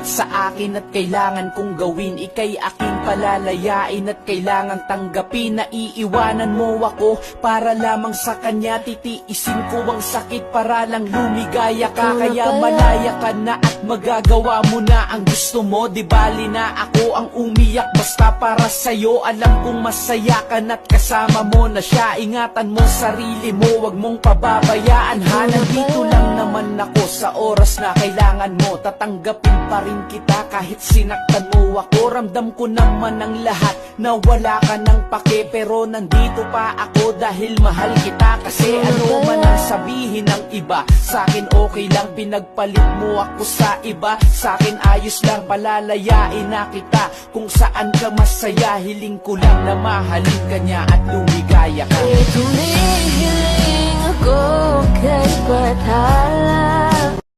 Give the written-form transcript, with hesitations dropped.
masakit sa akin at kailangan kong gawin. Ika'y aking palalayain at kailangan tanggapin. Na iiwanan mo ako para lamang sa kanya. Titiisin ko ang sakit para lang lumigaya ka. Kaya malaya ka na at magagawa mo na ang gusto mo. Di bali na ako ang umiyak basta para sa'yo. Alam kong masaya ka na't kasama mo na siya. Ingatan mo sarili mo, wag mong pababayaan ha. Nandito lang naman ako sa oras na kailangan mo. Tatanggapin pa rin kita kahit sinaktan mo ako. Ramdam ko naman ang lahat na wala ka ng pake. Pero nandito pa ako dahil mahal kita. Kasi ano man ang sabihin ng iba, sa'kin okay lang. Pinagpalit mo ako sa iba. Sa'kin ayos lang, palalayain na kita. Kung saan ka masaya, hiling ko lang na mahalin ka niya at lumigaya ka. Tumihiling ako kay Bathala.